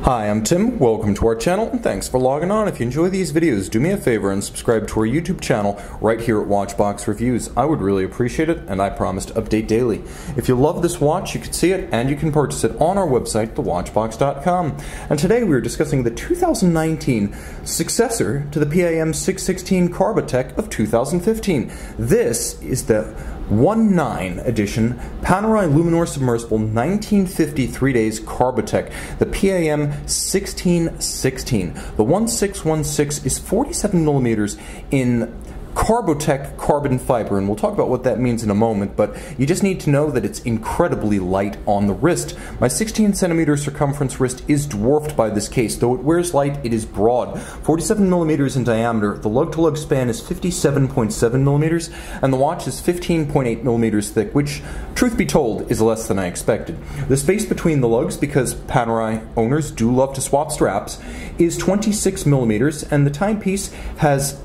Hi, I'm Tim. Welcome to our channel, and thanks for logging on. If you enjoy these videos, do me a favor and subscribe to our YouTube channel right here at Watchbox Reviews. I would really appreciate it, and I promise to update daily. If you love this watch, you can see it, and you can purchase it on our website, thewatchbox.com. And today we are discussing the 2019 successor to the PAM 616 Carbotech of 2015. This is the 1/9 edition Panerai Luminor Submersible 1950 3 days Carbotech, the PAM 1616. The 1616 is 47 millimeters in Carbotech carbon fiber, and we'll talk about what that means in a moment, but you just need to know that it's incredibly light on the wrist. My 16 centimeter circumference wrist is dwarfed by this case. Though it wears light, it is broad. 47 millimeters in diameter, the lug-to-lug span is 57.7 millimeters, and the watch is 15.8 millimeters thick, which, truth be told, is less than I expected. The space between the lugs, because Panerai owners do love to swap straps, is 26 millimeters, and the timepiece has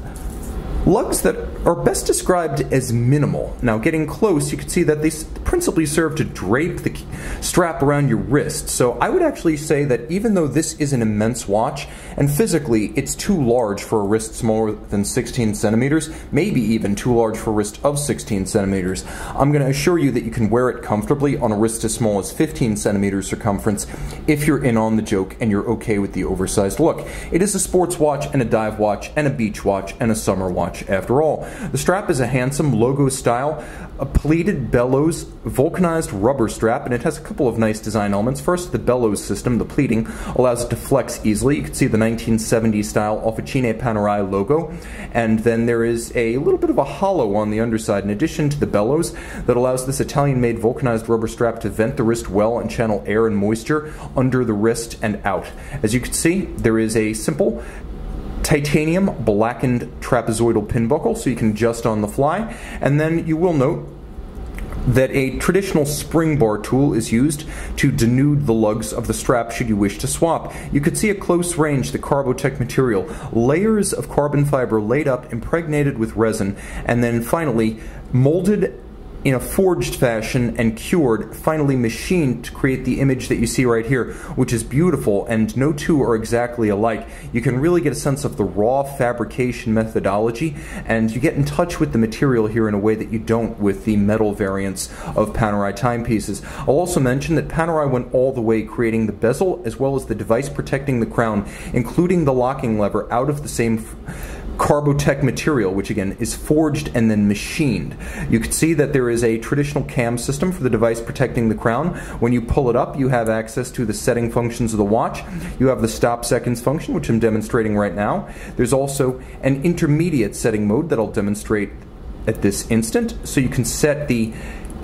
lugs that are best described as minimal. Now, getting close, you can see that they principally serve to drape the strap around your wrist. So I would actually say that even though this is an immense watch, and physically it's too large for a wrist smaller than 16 centimeters, maybe even too large for a wrist of 16 centimeters, I'm going to assure you that you can wear it comfortably on a wrist as small as 15 centimeters circumference if you're in on the joke and you're okay with the oversized look. It is a sports watch and a dive watch and a beach watch and a summer watch after all. The strap is a handsome logo style, a pleated bellows vulcanized rubber strap, and it has a couple of nice design elements. First, the bellows system, the pleating, allows it to flex easily. You can see the 1970s style Officine Panerai logo, and then there is a little bit of a hollow on the underside in addition to the bellows that allows this Italian-made vulcanized rubber strap to vent the wrist well and channel air and moisture under the wrist and out. As you can see, there is a simple titanium blackened trapezoidal pin buckle, so you can adjust on the fly, and then you will note that a traditional spring bar tool is used to denude the lugs of the strap should you wish to swap. You could see at close range the Carbotech material, layers of carbon fiber laid up, impregnated with resin, and then finally molded in a forged fashion and cured, finally machined to create the image that you see right here, which is beautiful, and no two are exactly alike. You can really get a sense of the raw fabrication methodology, and you get in touch with the material here in a way that you don't with the metal variants of Panerai timepieces. I'll also mention that Panerai went all the way, creating the bezel as well as the device protecting the crown, including the locking lever, out of the same Carbotech material, which again is forged and then machined. You can see that there is a traditional cam system for the device protecting the crown. When you pull it up, you have access to the setting functions of the watch. You have the stop seconds function, which I'm demonstrating right now. There's also an intermediate setting mode that I'll demonstrate at this instant, so you can set the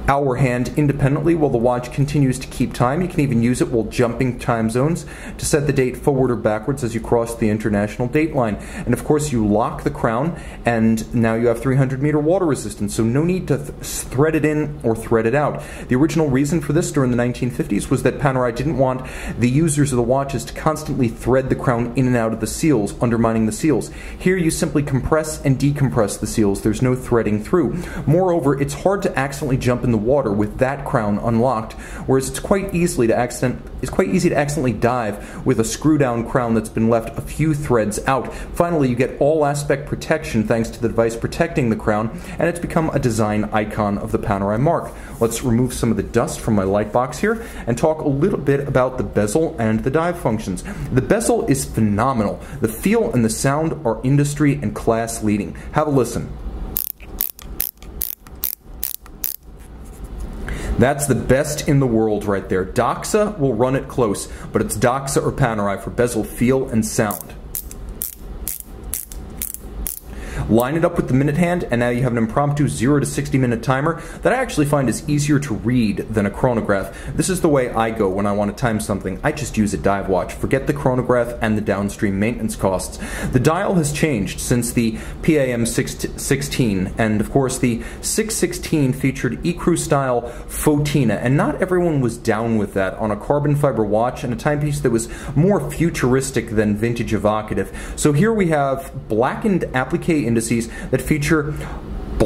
hour hand independently while the watch continues to keep time. You can even use it while jumping time zones to set the date forward or backwards as you cross the international date line. And of course, you lock the crown, and now you have 300-meter water resistance, so no need to thread it in or thread it out. The original reason for this during the 1950s was that Panerai didn't want the users of the watches to constantly thread the crown in and out of the seals, undermining the seals. Here you simply compress and decompress the seals. There's no threading through. Moreover, it's hard to accidentally jump in the water with that crown unlocked, whereas it's quite easy to accidentally dive with a screw-down crown that's been left a few threads out. Finally, you get all aspect protection thanks to the device protecting the crown, and it's become a design icon of the Panerai mark. Let's remove some of the dust from my light box here and talk a little bit about the bezel and the dive functions. The bezel is phenomenal. The feel and the sound are industry and class leading. Have a listen. That's the best in the world right there. Doxa will run it close, but it's Doxa or Panerai for bezel feel and sound. Line it up with the minute hand, and now you have an impromptu 0 to 60-minute timer that I actually find is easier to read than a chronograph. This is the way I go when I want to time something. I just use a dive watch. Forget the chronograph and the downstream maintenance costs. The dial has changed since the PAM 616, and of course the 616 featured ecru style Fotina, and not everyone was down with that on a carbon fiber watch and a timepiece that was more futuristic than vintage evocative. So here we have blackened applique indices that feature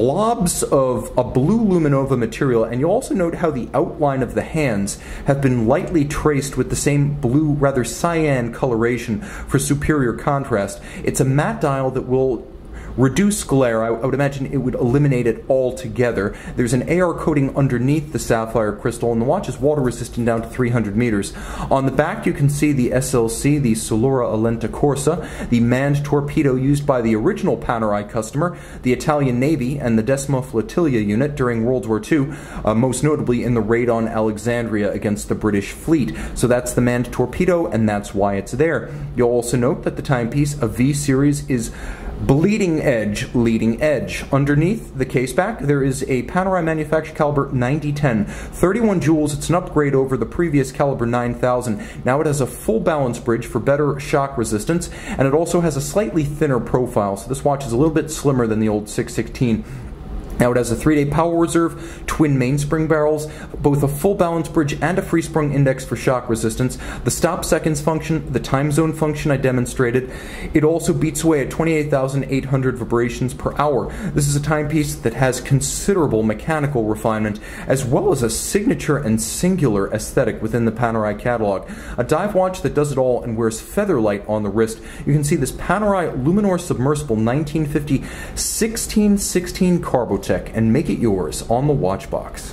blobs of a blue luminova material, and you'll also note how the outline of the hands have been lightly traced with the same blue, rather cyan coloration for superior contrast. It's a matte dial that will reduce glare. I would imagine it would eliminate it altogether. There's an AR coating underneath the sapphire crystal, and the watch is water resistant down to 300 meters. On the back you can see the SLC, the Solura Alenta Corsa, the manned torpedo used by the original Panerai customer, the Italian Navy, and the Decima Flotilla unit during World War II, most notably in the raid on Alexandria against the British fleet. So that's the manned torpedo, and that's why it's there. You'll also note that the timepiece, a V series, is bleeding edge, leading edge. Underneath the case back, there is a Panerai manufactured caliber 9010, 31 joules. It's an upgrade over the previous caliber 9000. Now it has a full balance bridge for better shock resistance, and it also has a slightly thinner profile, so this watch is a little bit slimmer than the old 616. Now it has a 3-day power reserve, twin mainspring barrels, both a full balance bridge and a free sprung index for shock resistance, the stop seconds function, the time zone function I demonstrated. It also beats away at 28,800 vibrations per hour. This is a timepiece that has considerable mechanical refinement, as well as a signature and singular aesthetic within the Panerai catalog. A dive watch that does it all and wears featherlight on the wrist. You can see this Panerai Luminor Submersible 1950 1616 Carbotech, and make it yours on the watch box.